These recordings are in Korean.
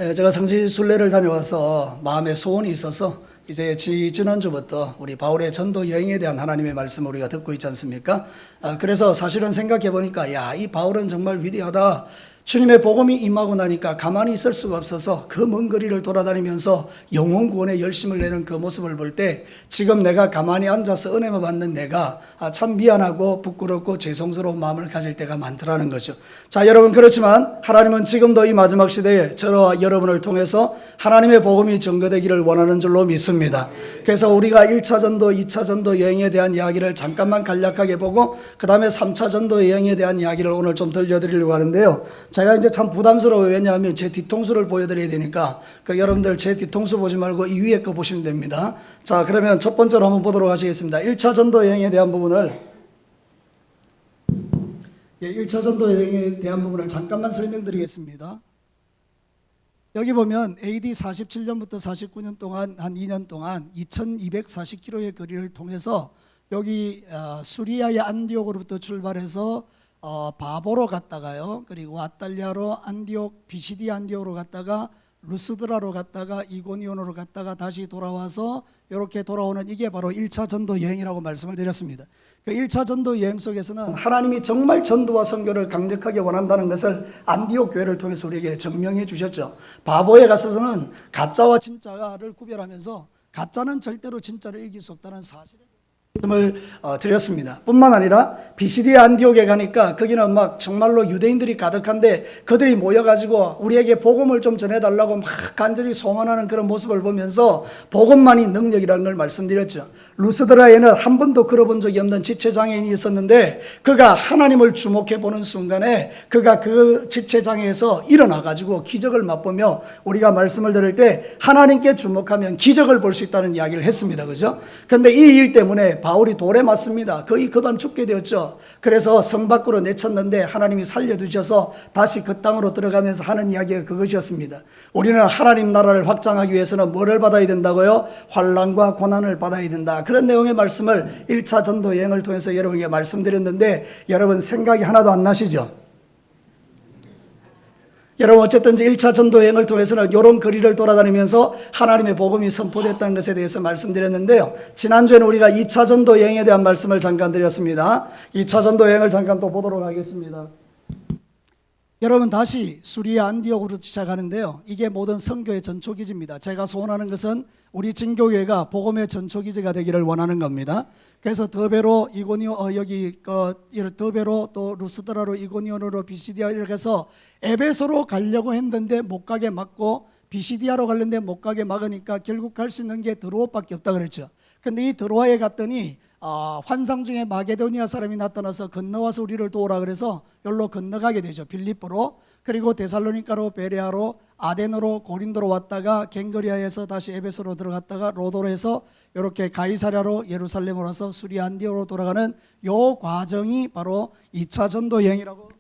제가 성지 순례를 다녀와서 마음에 소원이 있어서 이제 지난주부터 우리 바울의 전도 여행에 대한 하나님의 말씀을 우리가 듣고 있지 않습니까? 그래서 사실은 생각해 보니까 야, 이 바울은 정말 위대하다. 주님의 복음이 임하고 나니까 가만히 있을 수가 없어서 그 먼 거리를 돌아다니면서 영혼 구원에 열심을 내는 그 모습을 볼 때 지금 내가 가만히 앉아서 은혜만 받는 내가 참 미안하고 부끄럽고 죄송스러운 마음을 가질 때가 많더라는 거죠. 자, 여러분, 그렇지만 하나님은 지금도 이 마지막 시대에 저와 여러분을 통해서 하나님의 복음이 전거되기를 원하는 줄로 믿습니다. 그래서 우리가 1차 전도, 2차 전도 여행에 대한 이야기를 잠깐만 간략하게 보고 그 다음에 3차 전도 여행에 대한 이야기를 오늘 좀 들려드리려고 하는데요. 제가 이제 참 부담스러워요. 왜냐하면 제 뒤통수를 보여드려야 되니까 여러분들 제 뒤통수 보지 말고 이 위에 거 보시면 됩니다. 자, 그러면 첫 번째로 한번 보도록 하시겠습니다. 1차 전도 여행에 대한 부분을 1차 전도 여행에 대한 부분을 잠깐만 설명드리겠습니다. 여기 보면 AD 47년부터 49년 동안 한 2년 동안 2240km의 거리를 통해서 여기 수리아의 안디옥으로부터 출발해서 바보로 갔다가요, 그리고 아탈리아로 안디옥, 비시디 안디옥으로 갔다가 루스드라로 갔다가 이고니온으로 갔다가 다시 돌아와서 이렇게 돌아오는 이게 바로 1차 전도 여행이라고 말씀을 드렸습니다. 그 1차 전도 여행 속에서는 하나님이 정말 전도와 선교를 강력하게 원한다는 것을 안디옥 교회를 통해서 우리에게 증명해 주셨죠. 바보에 가서는 가짜와 진짜를 구별하면서 가짜는 절대로 진짜를 이길 수 없다는 사실을 말씀을 드렸습니다. 뿐만 아니라 비시디 안디옥에 가니까 거기는 막 정말로 유대인들이 가득한데 그들이 모여가지고 우리에게 복음을 좀 전해달라고 막 간절히 소원하는 그런 모습을 보면서 복음만이 능력이라는 걸 말씀드렸죠. 루스드라에는 한 번도 걸어본 적이 없는 지체장애인이 있었는데 그가 하나님을 주목해 보는 순간에 그가 그 지체장애에서 일어나가지고 기적을 맛보며 우리가 말씀을 들을 때 하나님께 주목하면 기적을 볼 수 있다는 이야기를 했습니다. 그죠? 근데 이 일 때문에 바울이 돌에 맞습니다. 거의 그만 죽게 되었죠. 그래서 성 밖으로 내쳤는데 하나님이 살려두셔서 다시 그 땅으로 들어가면서 하는 이야기가 그것이었습니다. 우리는 하나님 나라를 확장하기 위해서는 뭐를 받아야 된다고요? 환난과 고난을 받아야 된다. 그런 내용의 말씀을 1차 전도 여행을 통해서 여러분에게 말씀드렸는데 여러분 생각이 하나도 안 나시죠? 여러분 어쨌든지 1차 전도 여행을 통해서는 이런 거리를 돌아다니면서 하나님의 복음이 선포됐다는 것에 대해서 말씀드렸는데요. 지난주에는 우리가 2차 전도 여행에 대한 말씀을 잠깐 드렸습니다. 2차 전도 여행을 잠깐 또 보도록 하겠습니다. 여러분 다시 수리아 안디옥으로 시작하는데요. 이게 모든 선교의 전초기지입니다. 제가 소원하는 것은 우리 진교회가 복음의 전초기지가 되기를 원하는 겁니다. 그래서 더베로 더베로 또 루스드라로 이고니온으로 비시디아 이렇게 해서 에베소로 가려고 했는데 못 가게 막고 비시디아로 가려는데 못 가게 막으니까 결국 갈 수 있는 게 드로아밖에 없다 그랬죠. 근데 이 드로아에 갔더니 환상 중에 마게도니아 사람이 나타나서 건너와서 우리를 도우라 그래서 여기로 건너가게 되죠. 빌립보로. 그리고 데살로니카로 베레아로 아덴으로 고린도로 왔다가 갱거리아에서 다시 에베소로 들어갔다가 로도로 해서 이렇게 가이사랴로 예루살렘으로 와서 수리아 안디옥으로 돌아가는 요 과정이 바로 2차 전도 여행이라고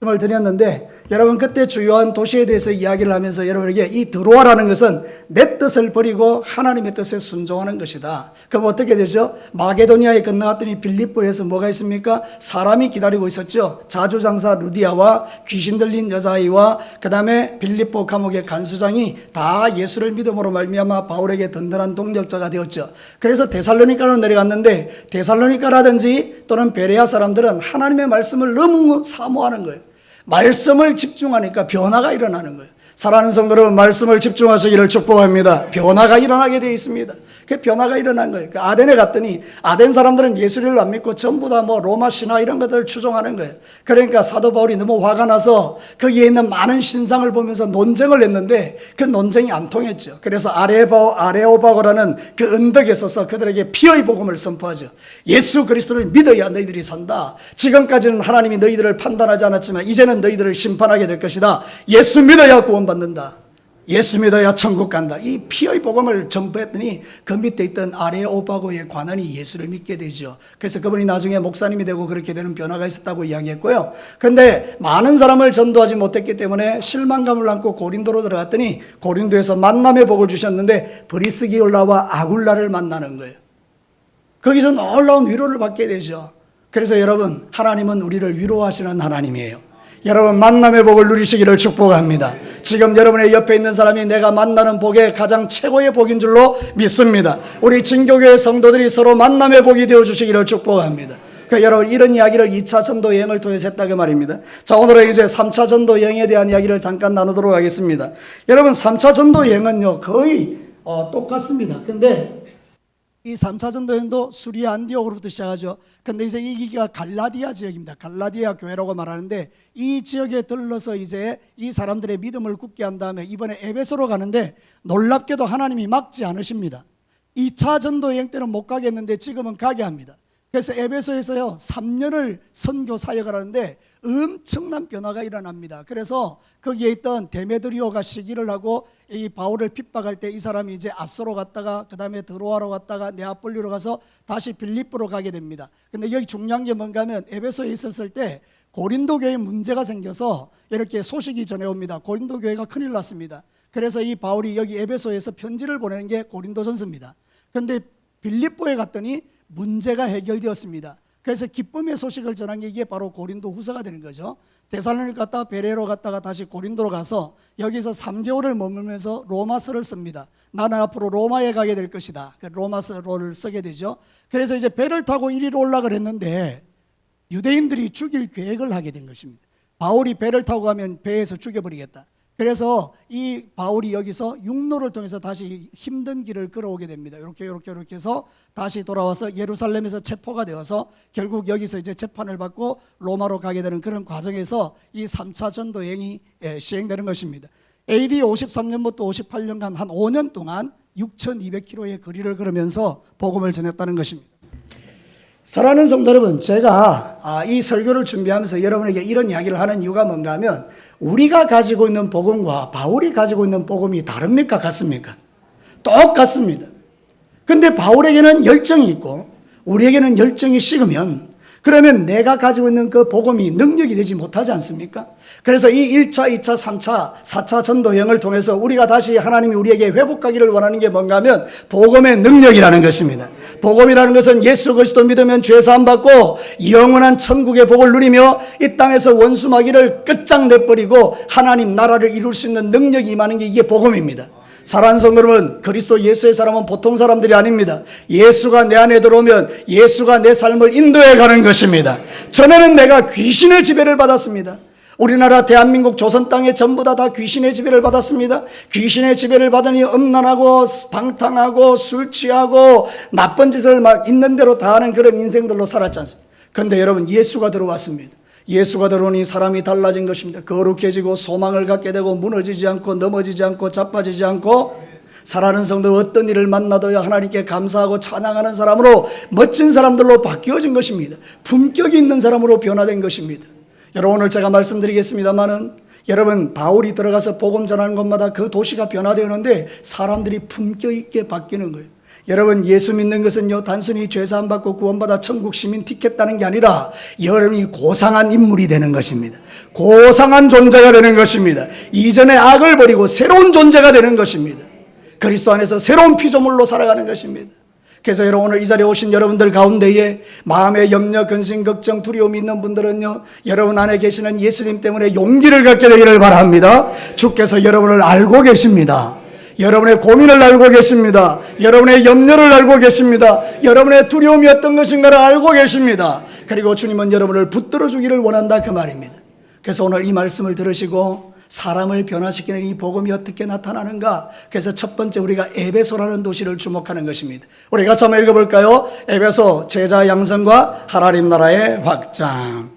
말씀을 드렸는데 여러분 그때 주요한 도시에 대해서 이야기를 하면서 여러분에게 이 드로아라는 것은 내 뜻을 버리고 하나님의 뜻에 순종하는 것이다. 그럼 어떻게 되죠? 마게도니아에 건너갔더니 빌립보에서 뭐가 있습니까? 사람이 기다리고 있었죠. 자주장사 루디아와 귀신 들린 여자아이와 그 다음에 빌립보 감옥의 간수장이 다 예수를 믿음으로 말미암아 바울에게 든든한 동력자가 되었죠. 그래서 데살로니카로 내려갔는데 데살로니카라든지 또는 베레아 사람들은 하나님의 말씀을 너무 사모하는 거예요. 말씀을 집중하니까 변화가 일어나는 거예요. 사랑하는 성도 여러분, 말씀을 집중하시기를 축복합니다. 변화가 일어나게 되어 있습니다. 그 변화가 일어난 거예요. 그 아덴에 갔더니 아덴 사람들은 예수를 안 믿고 전부 다 뭐 로마 신화 이런 것들을 추종하는 거예요. 그러니까 사도 바울이 너무 화가 나서 거기에 있는 많은 신상을 보면서 논쟁을 했는데 그 논쟁이 안 통했죠. 그래서 아레오바고라는 그 언덕에 서서 그들에게 피의 복음을 선포하죠. 예수 그리스도를 믿어야 너희들이 산다. 지금까지는 하나님이 너희들을 판단하지 않았지만 이제는 너희들을 심판하게 될 것이다. 예수 믿어야 구원받는다. 예수 믿어야 천국 간다. 이 피의 복음을 전부했더니 그 밑에 있던 아레오바고의 관원이 예수를 믿게 되죠. 그래서 그분이 나중에 목사님이 되고 그렇게 되는 변화가 있었다고 이야기했고요. 그런데 많은 사람을 전도하지 못했기 때문에 실망감을 안고 고린도로 들어갔더니 고린도에서 만남의 복을 주셨는데 브리스기올라와 아굴라를 만나는 거예요. 거기서 놀라운 위로를 받게 되죠. 그래서 여러분, 하나님은 우리를 위로하시는 하나님이에요. 여러분 만남의 복을 누리시기를 축복합니다. 지금 여러분의 옆에 있는 사람이 내가 만나는 복의 가장 최고의 복인 줄로 믿습니다. 우리 진교교회 성도들이 서로 만남의 복이 되어주시기를 축복합니다. 여러분 이런 이야기를 2차 전도 여행을 통해서 했다고 말입니다. 자, 오늘은 이제 3차 전도 여행에 대한 이야기를 잠깐 나누도록 하겠습니다. 여러분 3차 전도 여행은요 거의 똑같습니다. 근데 이 3차 전도 여행도 수리아 안디옥으로부터 시작하죠. 근데 이제 이기가 갈라디아 지역입니다. 갈라디아 교회라고 말하는데 이 지역에 들러서 이제 이 사람들의 믿음을 굳게 한 다음에 이번에 에베소로 가는데 놀랍게도 하나님이 막지 않으십니다. 2차 전도 여행 때는 못 가겠는데 지금은 가게 합니다. 그래서 에베소에서요 3년을 선교 사역을 하는데 엄청난 변화가 일어납니다. 그래서 거기에 있던 데메드리오가 시기를 하고 이 바울을 핍박할 때 이 사람이 이제 아소로 갔다가 그 다음에 드로아로 갔다가 네아폴리로 가서 다시 빌립보로 가게 됩니다. 근데 여기 중요한 게 뭔가 하면 에베소에 있었을 때 고린도 교회에 문제가 생겨서 이렇게 소식이 전해옵니다. 고린도 교회가 큰일 났습니다. 그래서 이 바울이 여기 에베소에서 편지를 보내는 게 고린도전서입니다. 그런데 빌립보에 갔더니 문제가 해결되었습니다. 그래서 기쁨의 소식을 전한 게 이게 바로 고린도 후서가 되는 거죠. 데살로니가 갔다가 베레로 갔다가 다시 고린도로 가서 여기서 3개월을 머물면서 로마서를 씁니다. 나는 앞으로 로마에 가게 될 것이다. 로마서를 쓰게 되죠. 그래서 이제 배를 타고 이리로 올라가려 했는데 유대인들이 죽일 계획을 하게 된 것입니다. 바울이 배를 타고 가면 배에서 죽여버리겠다. 그래서 이 바울이 여기서 육로를 통해서 다시 힘든 길을 걸어오게 됩니다. 이렇게 해서 다시 돌아와서 예루살렘에서 체포가 되어서 결국 여기서 이제 재판을 받고 로마로 가게 되는 그런 과정에서 이 3차 전도 여행이 시행되는 것입니다. AD 53년부터 58년간 한 5년 동안 6,200km의 거리를 걸으면서 복음을 전했다는 것입니다. 사랑하는 성도 여러분, 제가 이 설교를 준비하면서 여러분에게 이런 이야기를 하는 이유가 뭔가 하면 우리가 가지고 있는 복음과 바울이 가지고 있는 복음이 다릅니까? 같습니까? 똑같습니다. 근데 바울에게는 열정이 있고 우리에게는 열정이 식으면 그러면 내가 가지고 있는 그 복음이 능력이 되지 못하지 않습니까? 그래서 이 1차, 2차, 3차, 4차 전도 여행을 통해서 우리가 다시 하나님이 우리에게 회복하기를 원하는 게 뭔가 하면 복음의 능력이라는 것입니다. 복음이라는 것은 예수 그리스도 믿으면 죄사함 받고 영원한 천국의 복을 누리며 이 땅에서 원수마귀를 끝장내버리고 하나님 나라를 이룰 수 있는 능력이 임하는 게 이게 복음입니다. 사랑하는 성도 여러분, 그리스도 예수의 사람은 보통 사람들이 아닙니다. 예수가 내 안에 들어오면 예수가 내 삶을 인도해 가는 것입니다. 전에는 내가 귀신의 지배를 받았습니다. 우리나라 대한민국 조선 땅에 전부 다 귀신의 지배를 받았습니다. 귀신의 지배를 받으니 음란하고 방탕하고 술 취하고 나쁜 짓을 막 있는 대로 다 하는 그런 인생들로 살았지 않습니까? 그런데 여러분, 예수가 들어왔습니다. 예수가 들어오니 사람이 달라진 것입니다. 거룩해지고 소망을 갖게 되고 무너지지 않고 넘어지지 않고 자빠지지 않고 사랑하는 성도 어떤 일을 만나도요 하나님께 감사하고 찬양하는 사람으로 멋진 사람들로 바뀌어진 것입니다. 품격이 있는 사람으로 변화된 것입니다. 여러분, 오늘 제가 말씀드리겠습니다마는 여러분, 바울이 들어가서 복음 전하는 곳마다 그 도시가 변화되는데 사람들이 품격 있게 바뀌는 거예요. 여러분, 예수 믿는 것은요 단순히 죄사함 받고 구원받아 천국 시민 티켓 따는 게 아니라 여러분이 고상한 인물이 되는 것입니다. 고상한 존재가 되는 것입니다. 이전의 악을 버리고 새로운 존재가 되는 것입니다. 그리스도 안에서 새로운 피조물로 살아가는 것입니다. 그래서 여러분, 오늘 이 자리에 오신 여러분들 가운데에 마음의 염려, 근심, 걱정, 두려움이 있는 분들은요 여러분 안에 계시는 예수님 때문에 용기를 갖게 되기를 바랍니다. 주께서 여러분을 알고 계십니다. 여러분의 고민을 알고 계십니다. 여러분의 염려를 알고 계십니다. 여러분의 두려움이 어떤 것인가를 알고 계십니다. 그리고 주님은 여러분을 붙들어 주기를 원한다, 그 말입니다. 그래서 오늘 이 말씀을 들으시고 사람을 변화시키는 이 복음이 어떻게 나타나는가? 그래서 첫 번째 우리가 에베소라는 도시를 주목하는 것입니다. 우리 같이 한번 읽어볼까요? 에베소, 제자 양성과 하나님 나라의 확장.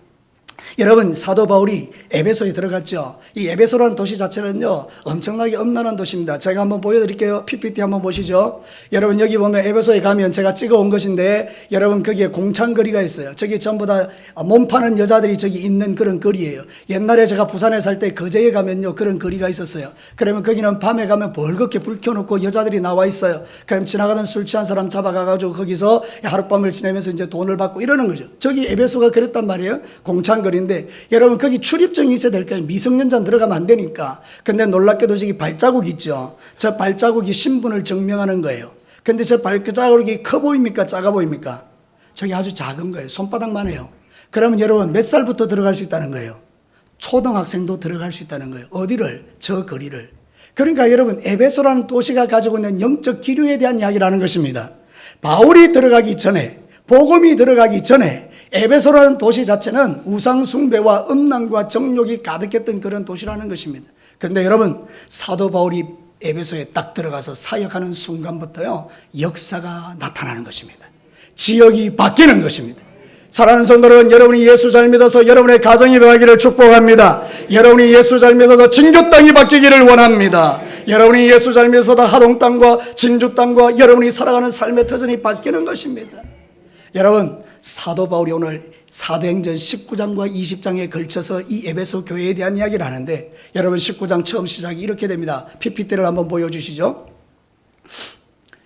여러분, 사도 바울이 에베소에 들어갔죠. 이 에베소라는 도시 자체는요 엄청나게 엄란한 도시입니다. 제가 한번 보여드릴게요. PPT 한번 보시죠. 여러분, 여기 보면 에베소에 가면 제가 찍어온 것인데 여러분, 거기에 공창거리가 있어요. 저기 전부 다 몸 파는 여자들이 저기 있는 그런 거리예요. 옛날에 제가 부산에 살 때 거제에 가면요 그런 거리가 있었어요. 그러면 거기는 밤에 가면 벌겋게 불 켜놓고 여자들이 나와 있어요. 그럼 지나가던 술 취한 사람 잡아가가지고 거기서 하룻밤을 지내면서 이제 돈을 받고 이러는 거죠. 저기 에베소가 그랬단 말이에요. 공창거리인데 여러분, 거기 출입증이 있어야 될 거예요. 미성년자 들어가면 안 되니까. 근데 놀랍게도 저기 발자국 있죠. 저 발자국이 신분을 증명하는 거예요. 근데 저 발자국이 커 보입니까? 작아 보입니까? 저기 아주 작은 거예요. 손바닥만 해요. 그러면 여러분 몇 살부터 들어갈 수 있다는 거예요? 초등학생도 들어갈 수 있다는 거예요. 어디를? 저 거리를. 그러니까 여러분, 에베소라는 도시가 가지고 있는 영적 기류에 대한 이야기를 하는 것입니다. 바울이 들어가기 전에, 복음이 들어가기 전에 에베소라는 도시 자체는 우상 숭배와 음란과 정욕이 가득했던 그런 도시라는 것입니다. 그런데 여러분, 사도 바울이 에베소에 딱 들어가서 사역하는 순간부터요, 역사가 나타나는 것입니다. 지역이 바뀌는 것입니다. 사랑하는 성도 여러분, 여러분이 예수 잘 믿어서 여러분의 가정이 변하기를 축복합니다. 여러분이 예수 잘 믿어서 진교 땅이 바뀌기를 원합니다. 여러분이 예수 잘 믿어서 하동 땅과 진주 땅과 여러분이 살아가는 삶의 터전이 바뀌는 것입니다. 여러분, 사도 바울이 오늘 사도행전 19장과 20장에 걸쳐서 이 에베소 교회에 대한 이야기를 하는데, 여러분 19장 처음 시작이 이렇게 됩니다. PPT를 한번 보여주시죠.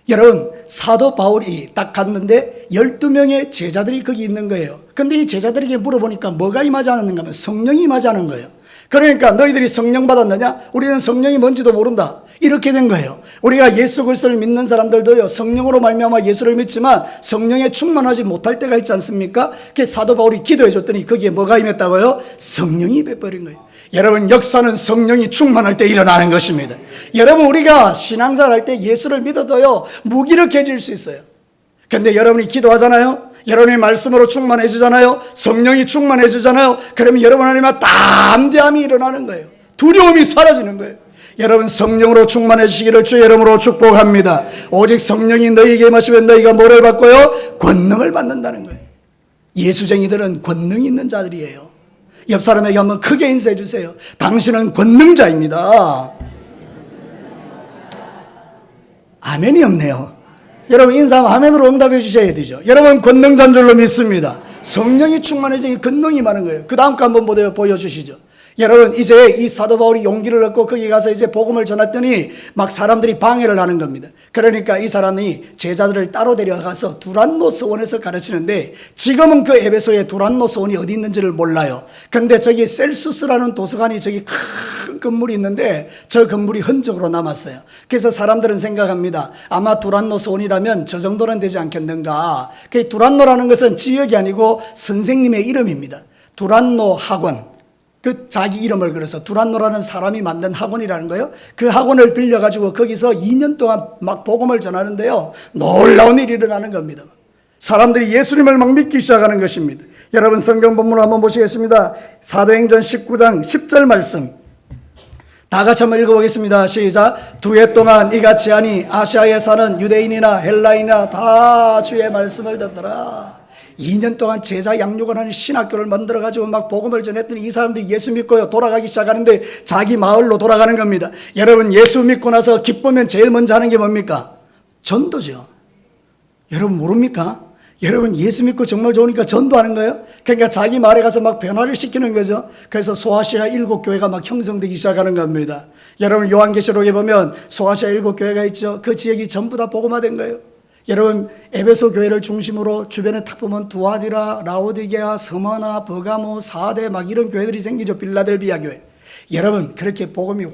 여러분, 사도 바울이 딱 갔는데 12명의 제자들이 거기 있는 거예요. 근데 이 제자들에게 물어보니까 뭐가 임하지 않았는가 하면 성령이 임하지 않은 거예요. 그러니까 너희들이 성령 받았느냐? 우리는 성령이 뭔지도 모른다. 이렇게 된 거예요. 우리가 예수 그리스도를 믿는 사람들도요, 성령으로 말미암아 예수를 믿지만 성령에 충만하지 못할 때가 있지 않습니까? 그래서 사도 바울이 기도해 줬더니 거기에 뭐가 임했다고요? 성령이 베풀인 거예요. 여러분, 역사는 성령이 충만할 때 일어나는 것입니다. 여러분, 우리가 신앙생활 할 때 예수를 믿어도요, 무기력해질 수 있어요. 근데 여러분이 기도하잖아요. 여러분이 말씀으로 충만해 주잖아요. 성령이 충만해 주잖아요. 그러면 여러분 안에 담대함이 일어나는 거예요. 두려움이 사라지는 거예요. 여러분, 성령으로 충만해 주시기를 주의 이름으로 축복합니다. 오직 성령이 너희에게 임하시면 너희가 뭐를 받고요? 권능을 받는다는 거예요. 예수쟁이들은 권능이 있는 자들이에요. 옆 사람에게 한번 크게 인사해 주세요. 당신은 권능자입니다. 아멘이 없네요. 여러분, 인사하면 아멘으로 응답해 주셔야 되죠. 여러분, 권능자인 줄로 믿습니다. 성령이 충만해지니 권능이 많은 거예요. 그 다음 거 한번 보여주시죠. 여러분, 이제 이 사도 바울이 용기를 얻고 거기 가서 이제 복음을 전했더니 막 사람들이 방해를 하는 겁니다. 그러니까 이 사람이 제자들을 따로 데려가서 두란노 서원에서 가르치는데, 지금은 그 에베소에 두란노 서원이 어디 있는지를 몰라요. 근데 저기 셀수스라는 도서관이 저기 큰 건물이 있는데 저 건물이 흔적으로 남았어요. 그래서 사람들은 생각합니다. 아마 두란노 서원이라면 저 정도는 되지 않겠는가. 그 두란노라는 것은 지역이 아니고 선생님의 이름입니다. 두란노 학원. 그 자기 이름을 걸어서 두란노라는 사람이 만든 학원이라는 거예요. 그 학원을 빌려가지고 거기서 2년 동안 막 복음을 전하는데요, 놀라운 일이 일어나는 겁니다. 사람들이 예수님을 막 믿기 시작하는 것입니다. 여러분, 성경 본문을 한번 보시겠습니다. 사도행전 19장 10절 말씀 다 같이 한번 읽어보겠습니다. 시작. 2해 동안 이같이 하니 아시아에 사는 유대인이나 헬라인이나 다 주의 말씀을 듣더라. 2년 동안 제자 양육을 하는 신학교를 만들어가지고 막 복음을 전했더니 이 사람들이 예수 믿고요, 돌아가기 시작하는데 자기 마을로 돌아가는 겁니다. 여러분, 예수 믿고 나서 기쁘면 제일 먼저 하는 게 뭡니까? 전도죠. 여러분 모릅니까? 여러분, 예수 믿고 정말 좋으니까 전도하는 거예요. 그러니까 자기 마을에 가서 막 변화를 시키는 거죠. 그래서 소아시아 7교회가 막 형성되기 시작하는 겁니다. 여러분, 요한계시록에 보면 소아시아 7교회가 있죠. 그 지역이 전부 다 복음화된 거예요. 여러분, 에베소 교회를 중심으로 주변에 탁 보면 두아디라, 라오디게아, 스머나, 버가모, 사대 막 이런 교회들이 생기죠. 빌라델비아 교회. 여러분, 그렇게 복음이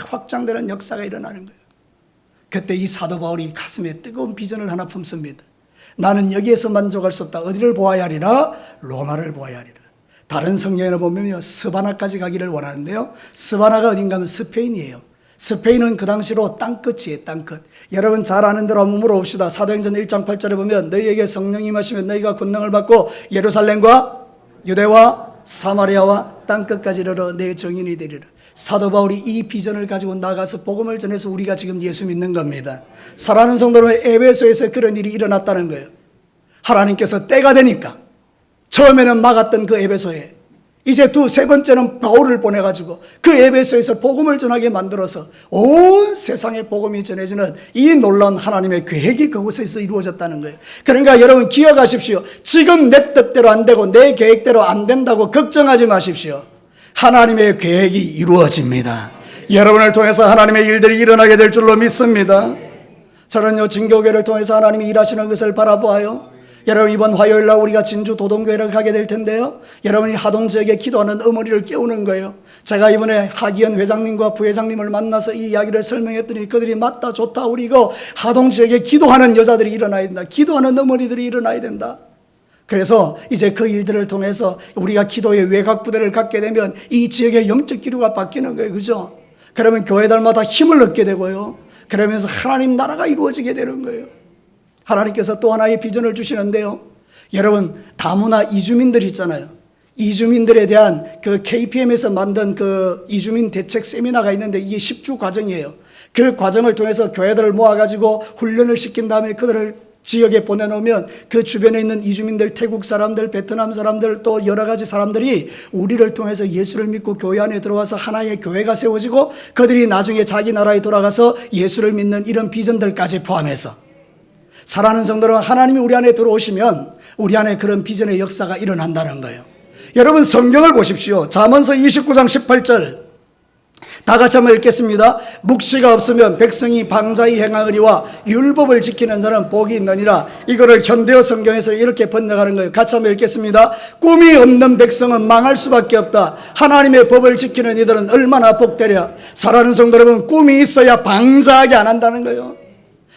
확장되는 역사가 일어나는 거예요. 그때 이 사도 바울이 가슴에 뜨거운 비전을 하나 품습니다. 나는 여기에서 만족할 수 없다. 어디를 보아야 하리라? 로마를 보아야 하리라. 다른 성경에 보면 스바나까지 가기를 원하는데요, 스바나가 어딘가 하면 스페인이에요. 스페인은 그 당시로 땅끝이에요. 땅끝. 여러분 잘 아는 대로 한번 물어봅시다. 사도행전 1장 8절에 보면 너희에게 성령이 임하시면 너희가 권능을 받고 예루살렘과 유대와 사마리아와 땅끝까지 이르러 내 증인이 되리라. 사도 바울이 이 비전을 가지고 나가서 복음을 전해서 우리가 지금 예수 믿는 겁니다. 사랑하는 성도 여러분, 에베소에서 그런 일이 일어났다는 거예요. 하나님께서 때가 되니까 처음에는 막았던 그 에베소에 이제 세 번째는 바울을 보내가지고 그 에베소에서 복음을 전하게 만들어서 온 세상에 복음이 전해지는 이 놀라운 하나님의 계획이 그곳에서 이루어졌다는 거예요. 그러니까 여러분 기억하십시오. 지금 내 뜻대로 안 되고 내 계획대로 안 된다고 걱정하지 마십시오. 하나님의 계획이 이루어집니다. 여러분을 통해서 하나님의 일들이 일어나게 될 줄로 믿습니다. 저는요, 진교교회를 통해서 하나님이 일하시는 것을 바라보아요. 여러분, 이번 화요일 날 우리가 진주 도동교회를 가게 될 텐데요, 여러분이 하동 지역에 기도하는 어머니를 깨우는 거예요. 제가 이번에 하기현 회장님과 부회장님을 만나서 이 이야기를 설명했더니 그들이 맞다, 좋다, 우리 이거 하동 지역에 기도하는 여자들이 일어나야 된다, 기도하는 어머니들이 일어나야 된다. 그래서 이제 그 일들을 통해서 우리가 기도의 외곽부대를 갖게 되면 이 지역의 영적 기류가 바뀌는 거예요. 그죠? 그러면 교회들마다 힘을 얻게 되고요. 그러면서 하나님 나라가 이루어지게 되는 거예요. 하나님께서 또 하나의 비전을 주시는데요. 여러분, 다문화 이주민들 있잖아요. 이주민들에 대한 그 KPM에서 만든 그 이주민 대책 세미나가 있는데 이게 10주 과정이에요. 그 과정을 통해서 교회들을 모아가지고 훈련을 시킨 다음에 그들을 지역에 보내놓으면 그 주변에 있는 이주민들, 태국 사람들, 베트남 사람들, 또 여러 가지 사람들이 우리를 통해서 예수를 믿고 교회 안에 들어와서 하나의 교회가 세워지고 그들이 나중에 자기 나라에 돌아가서 예수를 믿는 이런 비전들까지 포함해서, 사랑하는 성도는 하나님이 우리 안에 들어오시면 우리 안에 그런 비전의 역사가 일어난다는 거예요. 여러분, 성경을 보십시오. 잠언서 29장 18절 다 같이 한번 읽겠습니다. 묵시가 없으면 백성이 방자히 행하으리와 율법을 지키는 자는 복이 있느니라. 이거를 현대어 성경에서 이렇게 번역하는 거예요. 같이 한번 읽겠습니다. 꿈이 없는 백성은 망할 수밖에 없다. 하나님의 법을 지키는 이들은 얼마나 복되랴. 사랑하는 성도 여러분, 꿈이 있어야 방자하게 안 한다는 거예요.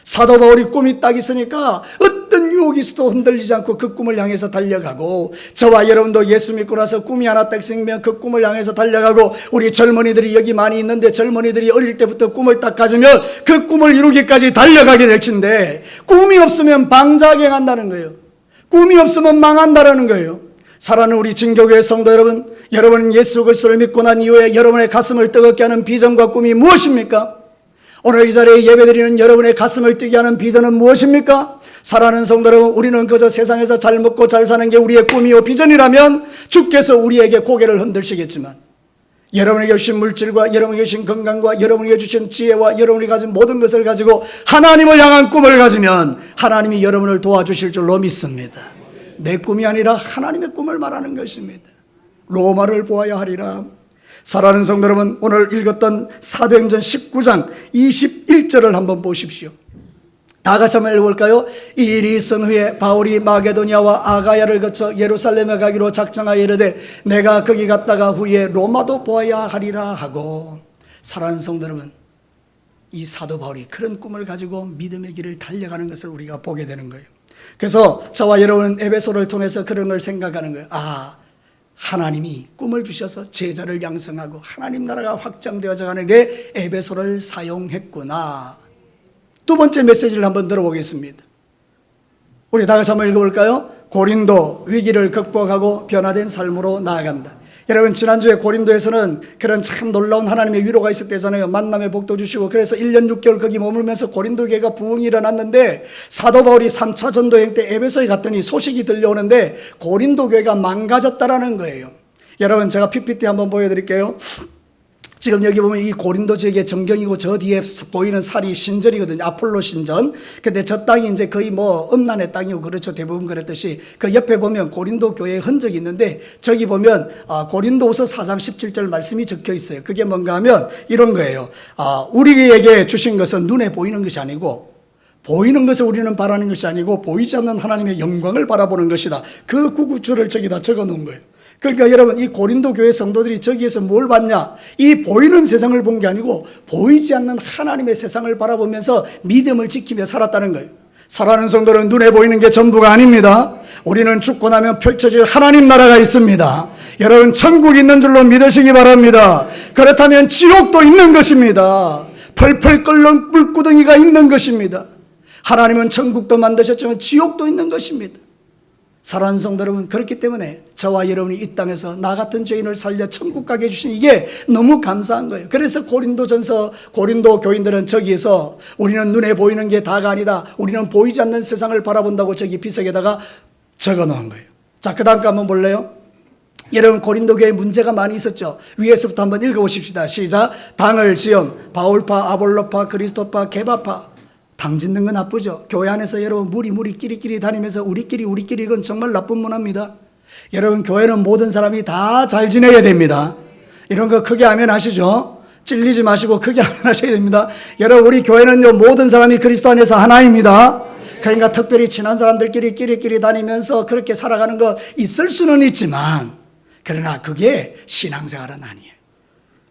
사도 바울이 꿈이 딱 있으니까 어떤 유혹이 있어도 흔들리지 않고 그 꿈을 향해서 달려가고, 저와 여러분도 예수 믿고 나서 꿈이 하나 딱 생기면 그 꿈을 향해서 달려가고, 우리 젊은이들이 여기 많이 있는데 젊은이들이 어릴 때부터 꿈을 딱 가지면 그 꿈을 이루기까지 달려가게 될 텐데, 꿈이 없으면 방자하게 간다는 거예요. 꿈이 없으면 망한다라는 거예요. 사랑하는 우리 진교교회 성도 여러분, 여러분은 예수 그리스도를 믿고 난 이후에 여러분의 가슴을 뜨겁게 하는 비전과 꿈이 무엇입니까? 오늘 이 자리에 예배드리는 여러분의 가슴을 뛰게 하는 비전은 무엇입니까? 사랑하는 성도 여러분, 우리는 그저 세상에서 잘 먹고 잘 사는 게 우리의 꿈이요 비전이라면 주께서 우리에게 고개를 흔들시겠지만, 여러분에게 주신 물질과 여러분에게 주신 건강과 여러분에게 주신 지혜와 여러분이 가진 모든 것을 가지고 하나님을 향한 꿈을 가지면 하나님이 여러분을 도와주실 줄로 믿습니다. 내 꿈이 아니라 하나님의 꿈을 말하는 것입니다. 로마를 보아야 하리라. 사랑하는 성도 여러분, 오늘 읽었던 사도행전 19장 21절을 한번 보십시오. 다 같이 한번 읽어볼까요? 이 일이 있은 후에 바울이 마게도니아와 아가야를 거쳐 예루살렘에 가기로 작정하여 이르되 내가 거기 갔다가 후에 로마도 보아야 하리라 하고. 사랑하는 성도 여러분, 이 사도 바울이 그런 꿈을 가지고 믿음의 길을 달려가는 것을 우리가 보게 되는 거예요. 그래서 저와 여러분은 에베소를 통해서 그런 걸 생각하는 거예요. 하나님이 꿈을 주셔서 제자를 양성하고 하나님 나라가 확장되어져 가는 게 에베소를 사용했구나. 두 번째 메시지를 한번 들어보겠습니다. 우리 다 같이 한번 읽어볼까요? 고린도 위기를 극복하고 변화된 삶으로 나아간다. 여러분, 지난주에 고린도에서는 그런 참 놀라운 하나님의 위로가 있었대잖아요. 만남의 복도 주시고, 그래서 1년 6개월 거기 머물면서 고린도 교회가 부흥이 일어났는데, 사도 바울이 3차 전도여행 때 에베소에 갔더니 소식이 들려오는데 고린도 교회가 망가졌다라는 거예요. 여러분, 제가 PPT 한번 보여드릴게요. 지금 여기 보면 이 고린도 지역의 정경이고 저 뒤에 보이는 산이 신전이거든요. 아폴로 신전. 근데 저 땅이 이제 거의 뭐 음란의 땅이고 그렇죠. 대부분 그랬듯이 그 옆에 보면 고린도 교회의 흔적이 있는데, 저기 보면 고린도후서 4장 17절 말씀이 적혀 있어요. 그게 뭔가 하면 이런 거예요. 우리에게 주신 것은 눈에 보이는 것이 아니고, 보이는 것을 우리는 바라는 것이 아니고 보이지 않는 하나님의 영광을 바라보는 것이다. 그 구구절을 저기다 적어 놓은 거예요. 그러니까 여러분, 이 고린도 교회 성도들이 저기에서 뭘 봤냐? 이 보이는 세상을 본 게 아니고 보이지 않는 하나님의 세상을 바라보면서 믿음을 지키며 살았다는 거예요. 사랑하는 성도는 눈에 보이는 게 전부가 아닙니다. 우리는 죽고 나면 펼쳐질 하나님 나라가 있습니다. 여러분, 천국이 있는 줄로 믿으시기 바랍니다. 그렇다면 지옥도 있는 것입니다. 펄펄 끓는 물구덩이가 있는 것입니다. 하나님은 천국도 만드셨지만 지옥도 있는 것입니다. 사랑하는 성도 여러분, 그렇기 때문에 저와 여러분이 이 땅에서 나 같은 죄인을 살려 천국 가게 해주신 이게 너무 감사한 거예요. 그래서 고린도전서 고린도 교인들은 저기에서 우리는 눈에 보이는 게 다가 아니다, 우리는 보이지 않는 세상을 바라본다고 저기 비석에다가 적어 놓은 거예요. 자, 그 다음 거 한번 볼래요? 여러분, 고린도 교회에 문제가 많이 있었죠. 위에서부터 한번 읽어보십시다. 시작. 당을 지음 바울파, 아볼로파, 그리스도파, 게바파. 당 짓는 건 나쁘죠. 교회 안에서 여러분 무리 끼리끼리 다니면서 우리끼리 이건 정말 나쁜 문화입니다. 여러분, 교회는 모든 사람이 다 잘 지내야 됩니다. 이런 거 크게 하면 아시죠? 찔리지 마시고 크게 하면 하셔야 됩니다. 여러분, 우리 교회는요, 모든 사람이 그리스도 안에서 하나입니다. 그러니까 특별히 친한 사람들끼리 끼리끼리 다니면서 그렇게 살아가는 거 있을 수는 있지만, 그러나 그게 신앙생활은 아니에요.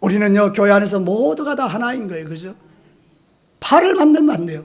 우리는요, 교회 안에서 모두가 다 하나인 거예요. 그죠? 파를 만들면 안 돼요.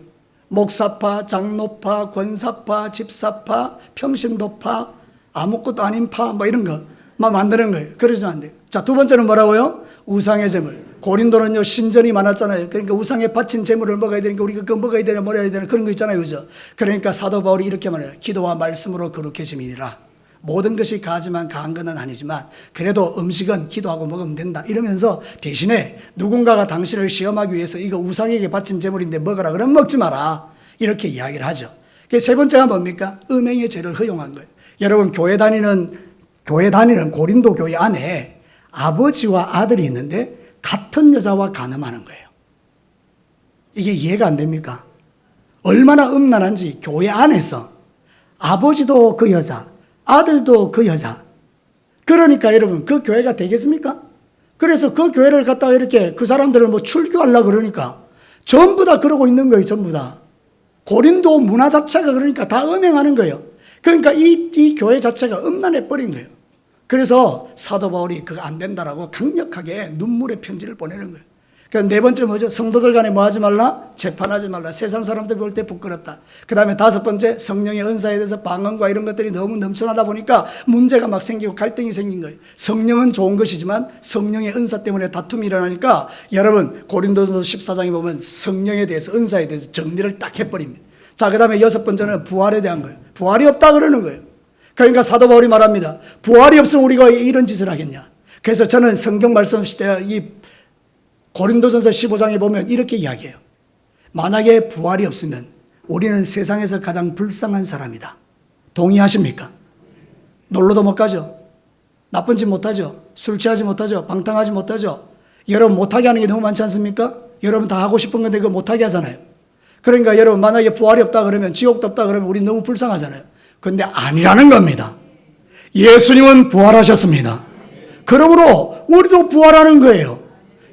목사파, 장로파, 권사파, 집사파, 평신도파, 아무것도 아닌 파 뭐 이런 거 막 만드는 거예요. 그러시면 안 돼요. 자, 두 번째는 뭐라고요? 우상의 제물. 고린도는요 신전이 많았잖아요. 그러니까 우상에 바친 제물을 먹어야 되니까 우리가 그거 먹어야 되나 먹어야 되나 그런 거 있잖아요, 그죠? 그러니까 사도 바울이 이렇게 말해요. 기도와 말씀으로 거룩해짐이니라. 모든 것이 가하지만 가한 건 아니지만 그래도 음식은 기도하고 먹으면 된다 이러면서 대신에 누군가가 당신을 시험하기 위해서 이거 우상에게 바친 제물인데 먹어라 그러면 먹지 마라 이렇게 이야기를 하죠. 세 번째가 뭡니까? 음행의 죄를 허용한 거예요. 여러분 교회 다니는 고린도 교회 안에 아버지와 아들이 있는데 같은 여자와 간음하는 거예요. 이게 이해가 안 됩니까? 얼마나 음란한지. 교회 안에서 아버지도 그 여자, 아들도 그 여자. 그러니까 여러분 그 교회가 되겠습니까? 그래서 그 교회를 갖다가 이렇게 그 사람들을 뭐 출교하려고 그러니까 전부 다 그러고 있는 거예요. 전부 다. 고린도 문화 자체가 그러니까 다 음행하는 거예요. 그러니까 이 교회 자체가 음란해 버린 거예요. 그래서 사도 바울이 그거 안 된다라고 강력하게 눈물의 편지를 보내는 거예요. 그러니까 네 번째 뭐죠? 성도들 간에 뭐 하지 말라? 재판하지 말라. 세상 사람들 볼 때 부끄럽다. 그 다음에 다섯 번째, 성령의 은사에 대해서 방언과 이런 것들이 너무 넘쳐나다 보니까 문제가 막 생기고 갈등이 생긴 거예요. 성령은 좋은 것이지만 성령의 은사 때문에 다툼이 일어나니까 여러분 고린도전서 14장에 보면 성령에 대해서 은사에 대해서 정리를 딱 해버립니다. 자, 그 다음에 여섯 번째는 부활에 대한 거예요. 부활이 없다 그러는 거예요. 그러니까 사도 바울이 말합니다. 부활이 없으면 우리가 이런 짓을 하겠냐. 그래서 저는 성경 말씀 이 고린도전서 15장에 보면 이렇게 이야기해요. 만약에 부활이 없으면 우리는 세상에서 가장 불쌍한 사람이다. 동의하십니까? 놀러도 못 가죠. 나쁜 짓 못하죠. 술 취하지 못하죠. 방탕하지 못하죠. 여러분 못하게 하는 게 너무 많지 않습니까? 여러분 다 하고 싶은 건데 그거 못하게 하잖아요. 그러니까 여러분 만약에 부활이 없다 그러면 지옥도 없다 그러면 우리 너무 불쌍하잖아요. 근데 아니라는 겁니다. 예수님은 부활하셨습니다. 그러므로 우리도 부활하는 거예요.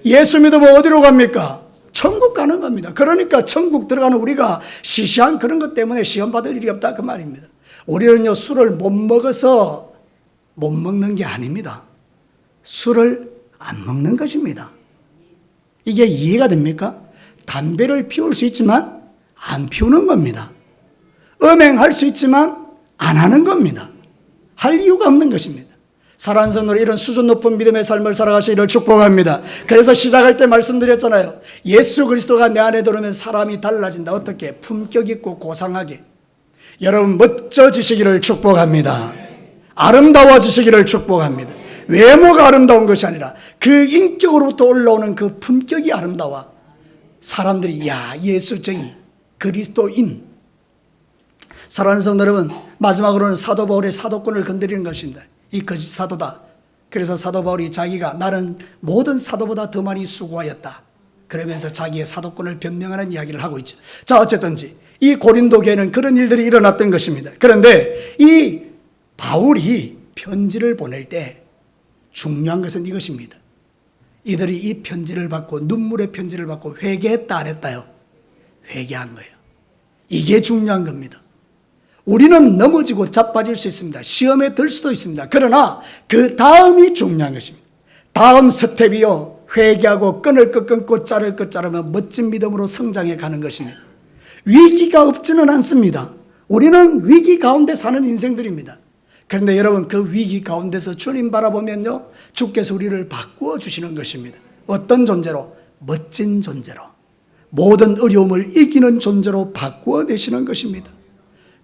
예수 믿으면 어디로 갑니까? 천국 가는 겁니다. 그러니까 천국 들어가는 우리가 시시한 그런 것 때문에 시험 받을 일이 없다 그 말입니다. 우리는요 술을 못 먹어서 못 먹는 게 아닙니다. 술을 안 먹는 것입니다. 이게 이해가 됩니까? 담배를 피울 수 있지만 안 피우는 겁니다. 음행할 수 있지만 안 하는 겁니다. 할 이유가 없는 것입니다. 사랑하는 성도들, 이런 수준 높은 믿음의 삶을 살아가시기를 축복합니다. 그래서 시작할 때 말씀드렸잖아요. 예수 그리스도가 내 안에 들어오면 사람이 달라진다. 어떻게? 품격 있고 고상하게. 여러분 멋져지시기를 축복합니다. 아름다워지시기를 축복합니다. 외모가 아름다운 것이 아니라 그 인격으로부터 올라오는 그 품격이 아름다워. 사람들이 야 예수쟁이 그리스도인. 사랑하는 성도 여러분, 마지막으로는 사도 바울의 사도권을 건드리는 것입니다. 이 거짓 사도다. 그래서 사도 바울이 자기가 나는 모든 사도보다 더 많이 수고하였다. 그러면서 자기의 사도권을 변명하는 이야기를 하고 있죠. 자, 어쨌든지 이 고린도 교회는 그런 일들이 일어났던 것입니다. 그런데 이 바울이 편지를 보낼 때 중요한 것은 이것입니다. 이들이 이 편지를 받고 눈물의 편지를 받고 회개했다 안 했다요? 회개한 거예요. 이게 중요한 겁니다. 우리는 넘어지고 자빠질 수 있습니다. 시험에 들 수도 있습니다. 그러나 그 다음이 중요한 것입니다. 다음 스텝이요. 회개하고 끊을 것 끊고 자를 것 자르면 멋진 믿음으로 성장해 가는 것입니다. 위기가 없지는 않습니다. 우리는 위기 가운데 사는 인생들입니다. 그런데 여러분 그 위기 가운데서 주님 바라보면요. 주께서 우리를 바꾸어 주시는 것입니다. 어떤 존재로? 멋진 존재로. 모든 어려움을 이기는 존재로 바꾸어 내시는 것입니다.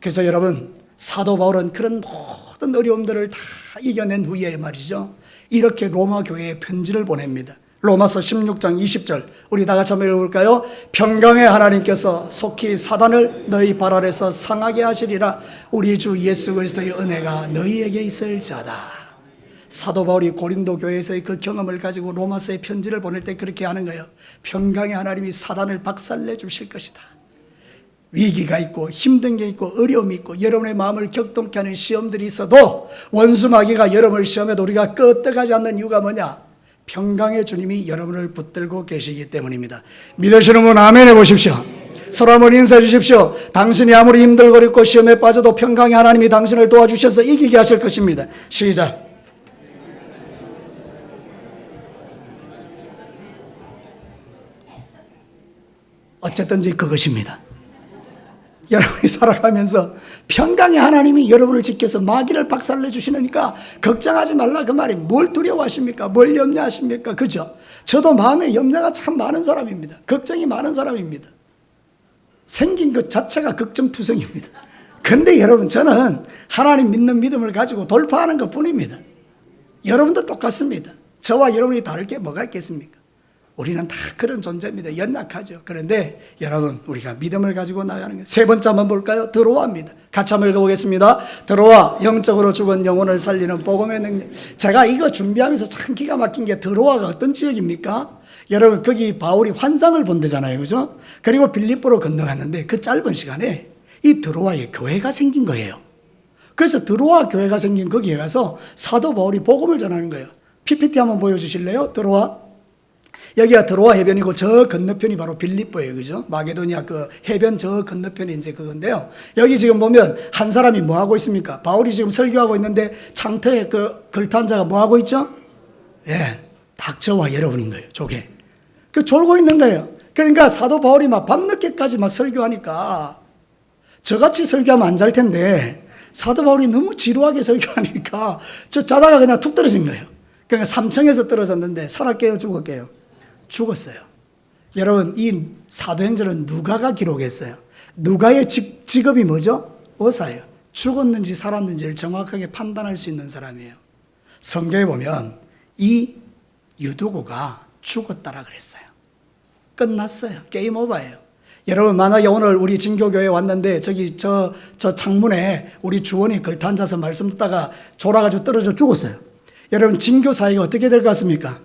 그래서 여러분 사도 바울은 그런 모든 어려움들을 다 이겨낸 후에 말이죠. 이렇게 로마 교회에 편지를 보냅니다. 로마서 16장 20절 우리 다 같이 한번 읽어볼까요? 평강의 하나님께서 속히 사단을 너희 발 아래서 상하게 하시리라. 우리 주 예수 그리스도의 은혜가 너희에게 있을지어다. 사도 바울이 고린도 교회에서의 그 경험을 가지고 로마서에 편지를 보낼 때 그렇게 하는 거예요. 평강의 하나님이 사단을 박살내 주실 것이다. 위기가 있고 힘든 게 있고 어려움이 있고 여러분의 마음을 격동케 하는 시험들이 있어도 원수 마귀가 여러분을 시험해도 우리가 끄떡하지 않는 이유가 뭐냐? 평강의 주님이 여러분을 붙들고 계시기 때문입니다. 믿으시는 분 아멘 해보십시오. 서로 한번 인사해 주십시오. 당신이 아무리 힘들고 어렵고 시험에 빠져도 평강의 하나님이 당신을 도와주셔서 이기게 하실 것입니다. 시작. 어쨌든지 그것입니다. 여러분이 살아가면서 평강의 하나님이 여러분을 지켜서 마귀를 박살내 주시니까 걱정하지 말라 그 말이. 뭘 두려워하십니까? 뭘 염려하십니까? 그죠? 저도 마음에 염려가 참 많은 사람입니다. 걱정이 많은 사람입니다. 생긴 것 자체가 걱정투성입니다. 근데 여러분, 저는 하나님 믿는 믿음을 가지고 돌파하는 것 뿐입니다. 여러분도 똑같습니다. 저와 여러분이 다를 게 뭐가 있겠습니까? 우리는 다 그런 존재입니다. 연약하죠. 그런데 여러분, 우리가 믿음을 가지고 나가는 거예요. 세 번째 한번 볼까요? 드로아입니다. 같이 한번 읽어보겠습니다. 드로아, 영적으로 죽은 영혼을 살리는 복음의 능력. 제가 이거 준비하면서 참 기가 막힌 게, 드로아가 어떤 지역입니까? 여러분, 거기 바울이 환상을 본대잖아요. 그죠? 그리고 빌립보로 건너갔는데 그 짧은 시간에 이 드로아에 교회가 생긴 거예요. 그래서 드로아 교회가 생긴 거기에 가서 사도 바울이 복음을 전하는 거예요. PPT 한번 보여주실래요? 드로아. 여기가 드로아 해변이고 저 건너편이 바로 빌립보예요. 그죠? 마게도니아 그 해변 저 건너편이 이제 그건데요. 여기 지금 보면 한 사람이 뭐 하고 있습니까? 바울이 지금 설교하고 있는데 창터에 그 걸터 자가 뭐 하고 있죠? 예. 닥쳐와 여러분인 거예요. 저게. 그 졸고 있는 거예요. 그러니까 사도 바울이 막 밤늦게까지 막 설교하니까 저같이 설교하면 안 잘 텐데 사도 바울이 너무 지루하게 설교하니까 저 자다가 그냥 툭 떨어진 거예요. 그러니까 3층에서 떨어졌는데 살았게요, 죽었게요? 죽었어요. 여러분, 이 사도행전은 누가가 기록했어요. 누가의 직업이 뭐죠? 의사예요. 죽었는지 살았는지를 정확하게 판단할 수 있는 사람이에요. 성경에 보면 이 유두고가 죽었다라 그랬어요. 끝났어요. 게임 오버예요. 여러분, 만약에 오늘 우리 진교교회에 왔는데 저기 저 창문에 우리 주원이 걸터 앉아서 말씀 듣다가 졸아가지고 떨어져 죽었어요. 여러분, 진교 사이가 어떻게 될 것 같습니까?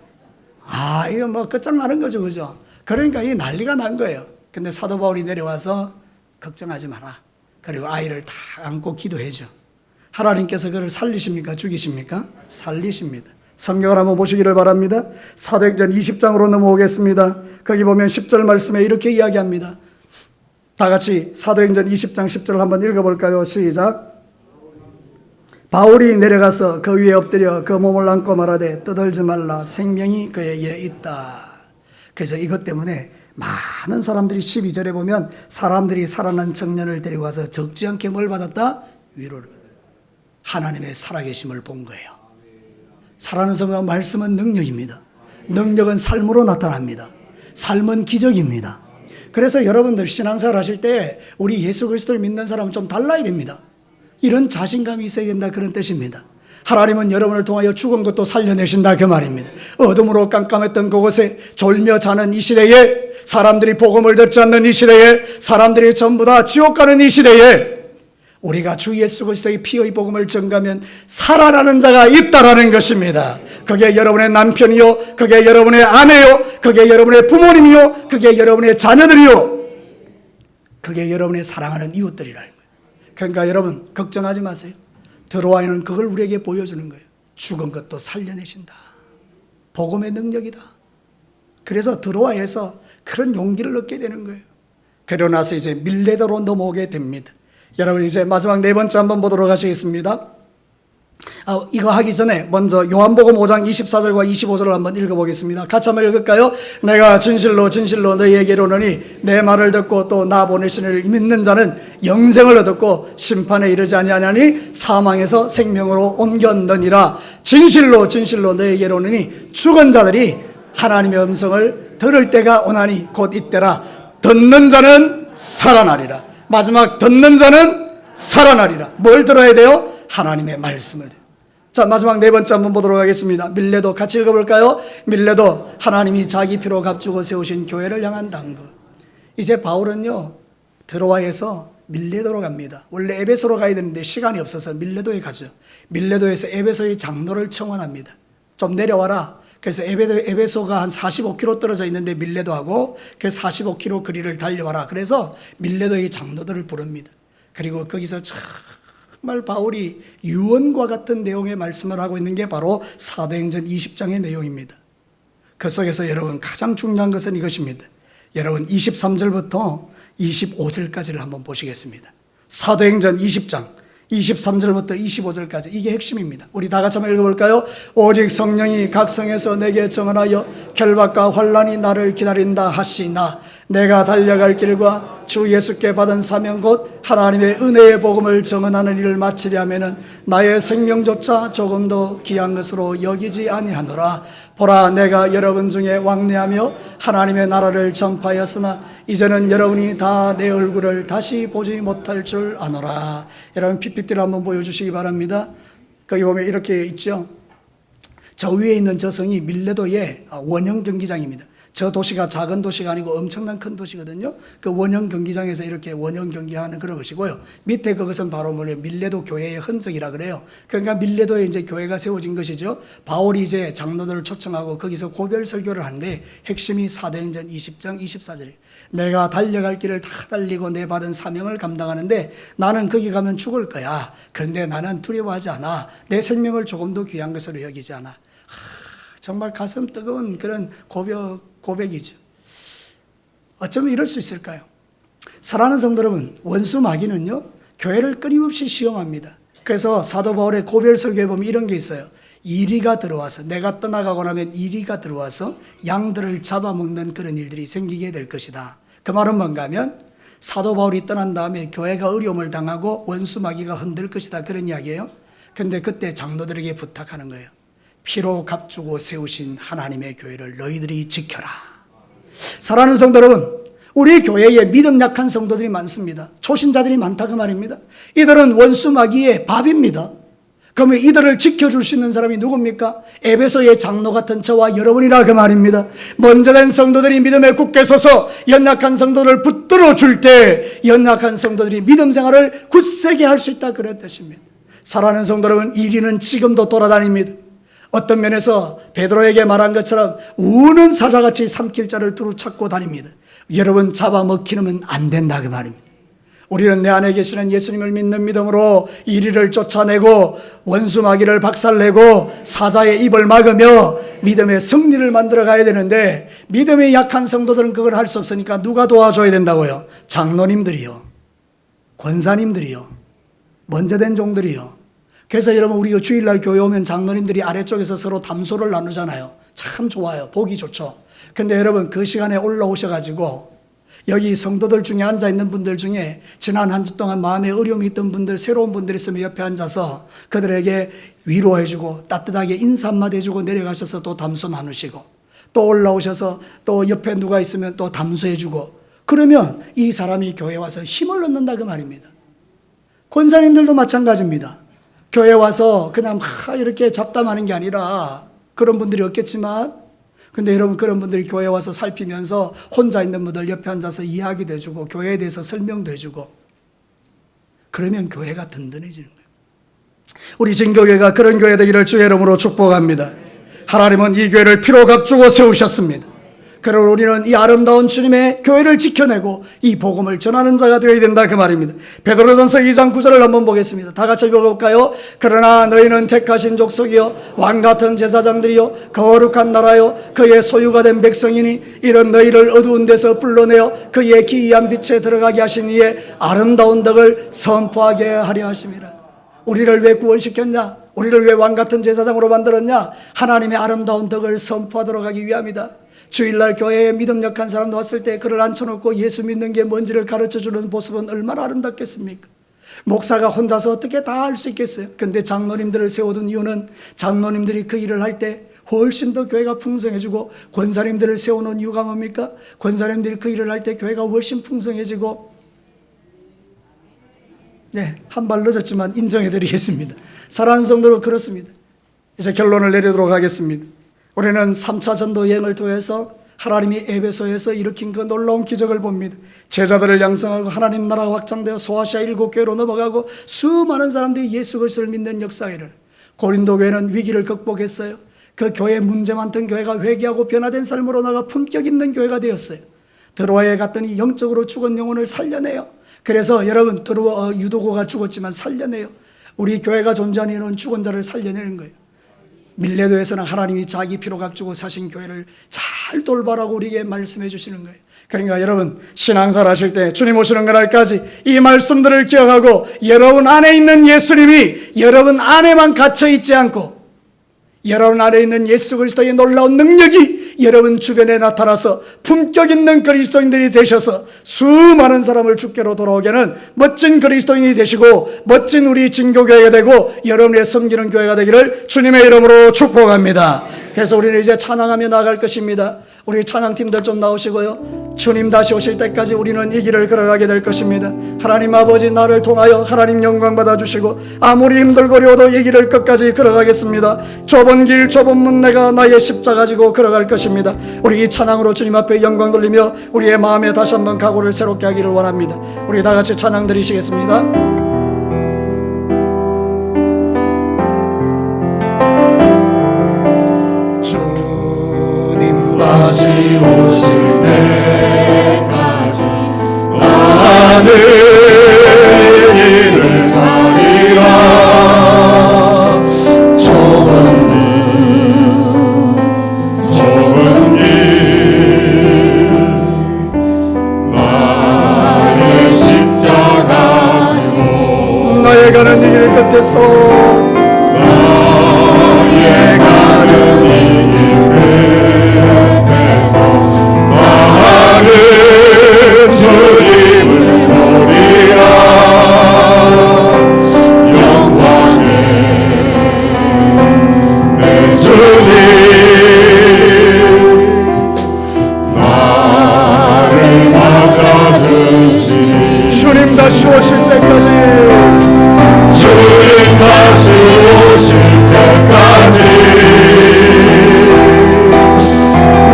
이거 뭐 끝장나는 거죠. 그죠? 그러니까 이 난리가 난 거예요. 근데 사도 바울이 내려와서 걱정하지 마라. 그리고 아이를 다 안고 기도해줘. 하나님께서 그를 살리십니까? 죽이십니까? 살리십니다. 성경을 한번 보시기를 바랍니다. 사도행전 20장으로 넘어오겠습니다. 거기 보면 10절 말씀에 이렇게 이야기합니다. 다 같이 사도행전 20장 10절을 한번 읽어볼까요? 시작. 바울이 내려가서 그 위에 엎드려 그 몸을 안고 말하되 떠들지 말라, 생명이 그에게 있다. 그래서 이것 때문에 많은 사람들이 12절에 보면 사람들이 살아난 청년을 데리고 가서 적지 않게 뭘 받았다? 위로를. 하나님의 살아계심을 본 거예요. 살아나는 성경 말씀은 능력입니다. 능력은 삶으로 나타납니다. 삶은 기적입니다. 그래서 여러분들 신앙생활 하실 때 우리 예수 그리스도를 믿는 사람은 좀 달라야 됩니다. 이런 자신감이 있어야 된다, 그런 뜻입니다. 하나님은 여러분을 통하여 죽은 것도 살려내신다, 그 말입니다. 어둠으로 깜깜했던 그곳에 졸며 자는 이 시대에, 사람들이 복음을 듣지 않는 이 시대에, 사람들이 전부 다 지옥 가는 이 시대에 우리가 주 예수 그리스도의 피의 복음을 전가하면 살아나는 자가 있다라는 것입니다. 그게 여러분의 남편이요, 그게 여러분의 아내요, 그게 여러분의 부모님이요, 그게 여러분의 자녀들이요, 그게 여러분의 사랑하는 이웃들이라는 거예요. 그러니까 여러분 걱정하지 마세요. 드로아에는 그걸 우리에게 보여주는 거예요. 죽은 것도 살려내신다. 복음의 능력이다. 그래서 드로아에서 그런 용기를 얻게 되는 거예요. 그러고 나서 이제 밀레도로 넘어오게 됩니다. 여러분, 이제 마지막 네 번째 한번 보도록 하시겠습니다. 이거 하기 전에 먼저 요한복음 5장 24절과 25절을 한번 읽어보겠습니다. 같이 한번 읽을까요? 내가 진실로 진실로 너희에게 이르노니 내 말을 듣고 또 나 보내신 이를 믿는 자는 영생을 얻었고 심판에 이르지 아니하나니 사망에서 생명으로 옮겼느니라. 진실로 진실로 너희에게 이르노니 죽은 자들이 하나님의 음성을 들을 때가 오나니 곧 이때라. 듣는 자는 살아나리라. 마지막 듣는 자는 살아나리라. 뭘 들어야 돼요? 하나님의 말씀을. 자, 마지막 네 번째 한번 보도록 하겠습니다. 밀레도 같이 읽어볼까요? 밀레도 하나님이 자기 피로 값주고 세우신 교회를 향한 당부. 이제 바울은요, 드로아에서 밀레도로 갑니다. 원래 에베소로 가야 되는데 시간이 없어서 밀레도에 가죠. 밀레도에서 에베소의 장로를 청원합니다. 좀 내려와라. 그래서 에베소가 한 45km 떨어져 있는데 밀레도하고 그 45km 거리를 달려와라. 그래서 밀레도의 장로들을 부릅니다. 그리고 거기서 정말 바울이 유언과 같은 내용의 말씀을 하고 있는 게 바로 사도행전 20장의 내용입니다. 그 속에서 여러분 가장 중요한 것은 이것입니다. 여러분 23절부터 25절까지를 한번 보시겠습니다. 사도행전 20장 23절부터 25절까지 이게 핵심입니다. 우리 다 같이 한번 읽어볼까요? 오직 성령이 각 성에서 내게 정언하여 결박과 환난이 나를 기다린다 하시나 내가 달려갈 길과 주 예수께 받은 사명 곧 하나님의 은혜의 복음을 증언하는 일을 마치려 하면은 나의 생명조차 조금도 귀한 것으로 여기지 아니하노라. 보라, 내가 여러분 중에 왕래하며 하나님의 나라를 전파하였으나 이제는 여러분이 다 내 얼굴을 다시 보지 못할 줄 아노라. 여러분 PPT를 한번 보여주시기 바랍니다. 거기 보면 이렇게 있죠. 저 위에 있는 저 성이 밀레도의 원형 경기장입니다. 저 도시가 작은 도시가 아니고 엄청난 큰 도시거든요. 그 원형 경기장에서 이렇게 원형 경기하는 그런 것이고요. 밑에 그것은 바로 밀레도 교회의 흔적이라 그래요. 그러니까 밀레도에 이제 교회가 세워진 것이죠. 바울이 이제 장로들을 초청하고 거기서 고별 설교를 하는데 핵심이 사도행전 20장 24절이에요. 내가 달려갈 길을 다 달리고 내 받은 사명을 감당하는데 나는 거기 가면 죽을 거야. 그런데 나는 두려워하지 않아. 내 생명을 조금도 귀한 것으로 여기지 않아. 정말 가슴 뜨거운 그런 고백이죠. 어쩌면 이럴 수 있을까요? 사랑하는 성도 여러분, 원수 마귀는요 교회를 끊임없이 시험합니다. 그래서 사도 바울의 고별 설교에 보면 이런 게 있어요. 이리가 들어와서, 내가 떠나가고 나면 이리가 들어와서 양들을 잡아먹는 그런 일들이 생기게 될 것이다. 그 말은 뭔가 하면 사도 바울이 떠난 다음에 교회가 어려움을 당하고 원수 마귀가 흔들 것이다, 그런 이야기예요. 그런데 그때 장로들에게 부탁하는 거예요. 피로 값주고 세우신 하나님의 교회를 너희들이 지켜라. 사랑하는 성도 여러분, 우리 교회에 믿음 약한 성도들이 많습니다. 초신자들이 많다 그 말입니다. 이들은 원수 마귀의 밥입니다. 그러면 이들을 지켜줄 수 있는 사람이 누굽니까? 에베소의 장로 같은 저와 여러분이라 그 말입니다. 먼저 된 성도들이 믿음에 굳게 서서 연약한 성도들을 붙들어 줄 때 연약한 성도들이 믿음 생활을 굳세게 할 수 있다, 그런 뜻입니다. 사랑하는 성도 여러분, 이리는 지금도 돌아다닙니다. 어떤 면에서 베드로에게 말한 것처럼 우는 사자같이 삼킬 자를 두루 찾고 다닙니다. 여러분, 잡아먹히면 안 된다 그 말입니다. 우리는 내 안에 계시는 예수님을 믿는 믿음으로 이리를 쫓아내고 원수 마귀를 박살내고 사자의 입을 막으며 믿음의 승리를 만들어 가야 되는데, 믿음이 약한 성도들은 그걸 할 수 없으니까 누가 도와줘야 된다고요? 장로님들이요, 권사님들이요, 먼저 된 종들이요. 그래서 여러분, 우리 주일날 교회 오면 장로님들이 아래쪽에서 서로 담소를 나누잖아요. 참 좋아요. 보기 좋죠. 근데 여러분, 그 시간에 올라오셔가지고 여기 성도들 중에 앉아있는 분들 중에 지난 한 주 동안 마음에 어려움이 있던 분들, 새로운 분들 있으면 옆에 앉아서 그들에게 위로해주고 따뜻하게 인사 한마디 해주고 내려가셔서 또 담소 나누시고, 또 올라오셔서 또 옆에 누가 있으면 또 담소해주고, 그러면 이 사람이 교회에 와서 힘을 얻는다 그 말입니다. 권사님들도 마찬가지입니다. 교회 와서 그냥 막 이렇게 잡담하는 게 아니라, 그런 분들이 없겠지만, 근데 여러분, 그런 분들이 교회에 와서 살피면서 혼자 있는 분들 옆에 앉아서 이야기도 해주고 교회에 대해서 설명도 해주고, 그러면 교회가 든든해지는 거예요. 우리 진교회가 그런 교회 되기를 주의 이름으로 축복합니다. 하나님은 이 교회를 피로 값주고 세우셨습니다. 그러므로 우리는 이 아름다운 주님의 교회를 지켜내고 이 복음을 전하는 자가 되어야 된다 그 말입니다. 베드로전서 2장 9절을 한번 보겠습니다. 다 같이 읽어볼까요? 그러나 너희는 택하신 족속이요 왕같은 제사장들이요 거룩한 나라요 그의 소유가 된 백성이니 이런 너희를 어두운 데서 불러내어 그의 기이한 빛에 들어가게 하신 이의 아름다운 덕을 선포하게 하려 하심이라. 우리를 왜 구원시켰냐? 우리를 왜 왕같은 제사장으로 만들었냐? 하나님의 아름다운 덕을 선포하도록 하기 위함이다. 주일날 교회에 믿음 약한 사람 왔을 때 그를 앉혀놓고 예수 믿는 게 뭔지를 가르쳐주는 모습은 얼마나 아름답겠습니까? 목사가 혼자서 어떻게 다 할 수 있겠어요? 근데 장로님들을 세워둔 이유는 장로님들이 그 일을 할 때 훨씬 더 교회가 풍성해지고, 권사님들을 세워놓은 이유가 뭡니까? 권사님들이 그 일을 할 때 교회가 훨씬 풍성해지고, 네, 한 발 늦었지만 인정해드리겠습니다. 사랑하는 성도들, 그렇습니다. 이제 결론을 내리도록 하겠습니다. 우리는 3차 전도 여행을 통해서 하나님이 에베소에서 일으킨 그 놀라운 기적을 봅니다. 제자들을 양성하고 하나님 나라가 확장되어 소아시아 7교회로 넘어가고 수많은 사람들이 예수 그리스도를 믿는 역사에 이르러 고린도 교회는 위기를 극복했어요. 그 교회 문제 많던 교회가 회개하고 변화된 삶으로 나가 품격 있는 교회가 되었어요. 드로아에 갔더니 영적으로 죽은 영혼을 살려내요. 그래서 여러분, 유도고가 죽었지만 살려내요. 우리 교회가 존재하는 이유는 죽은 자를 살려내는 거예요. 밀레도에서는 하나님이 자기 피로 값주고 사신 교회를 잘 돌봐라고 우리에게 말씀해 주시는 거예요. 그러니까 여러분, 신앙생활 하실 때 주님 오시는 그날까지 이 말씀들을 기억하고 여러분 안에 있는 예수님이 여러분 안에만 갇혀 있지 않고 여러분 안에 있는 예수 그리스도의 놀라운 능력이 여러분 주변에 나타나서 품격 있는 그리스도인들이 되셔서 수많은 사람을 주께로 돌아오게 하는 멋진 그리스도인이 되시고 멋진 우리 진교교회가 되고 여러분의 섬기는 교회가 되기를 주님의 이름으로 축복합니다. 그래서 우리는 이제 찬양하며 나갈 것입니다. 우리 찬양팀들 좀 나오시고요. 주님 다시 오실 때까지 우리는 이 길을 걸어가게 될 것입니다. 하나님 아버지, 나를 통하여 하나님 영광 받아주시고 아무리 힘들거려도 이 길을 끝까지 걸어가겠습니다. 좁은 길 좁은 문 내가 나의 십자가 지고 걸어갈 것입니다. 우리 이 찬양으로 주님 앞에 영광 돌리며 우리의 마음에 다시 한번 각오를 새롭게 하기를 원합니다. 우리 다 같이 찬양 드리시겠습니다. 다시 오실 때까지 나는 길을 가리라. 좁은 길 나의 십자가 지고 나의 가는 이 길 끝에서 나의 가는 이 길 끝에서 나는 주님을 보리라. 영광의 내 주님 나를 맞아주시니 주님 다시 오실 때까지 주님 다시 오실 때까지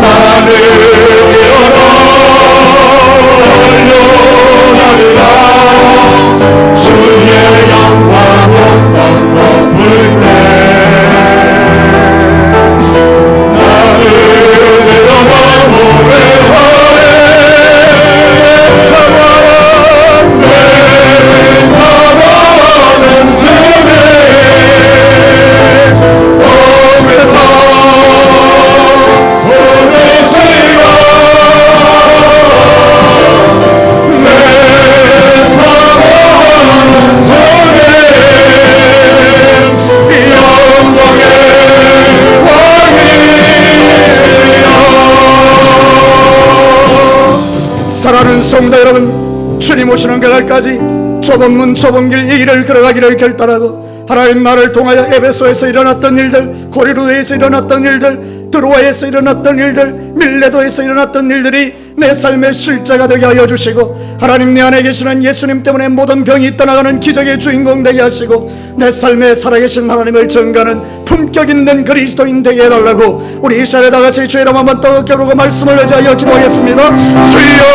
나는 일어나 올려나리라. 주의 영광 온 땅 덮을 때 나는 일어나 노래하네. 사랑하는 주님 온 세상 보내시고 내 사랑하는 주님 영광의 왕이시여. 사랑하는 성도 여러분, 주님 오시는 그날까지 좁은 문 좁은 길 이 길을 걸어가기를 결단하고 하나님 나를 통하여 에베소에서 일어났던 일들, 고린도에서 일어났던 일들, 드로아에서 일어났던 일들, 밀레도에서 일어났던 일들이 내 삶의 실제가 되게 하여 주시고 하나님 내 안에 계시는 예수님 때문에 모든 병이 떠나가는 기적의 주인공 되게 하시고 내 삶에 살아계신 하나님을 증거하는 품격 있는 그리스도인 되게 해달라고 우리 이 시간에 다 같이 주의 이름 한번 뜨겁게 부르고 말씀을 의지하여 기도하겠습니다. 주여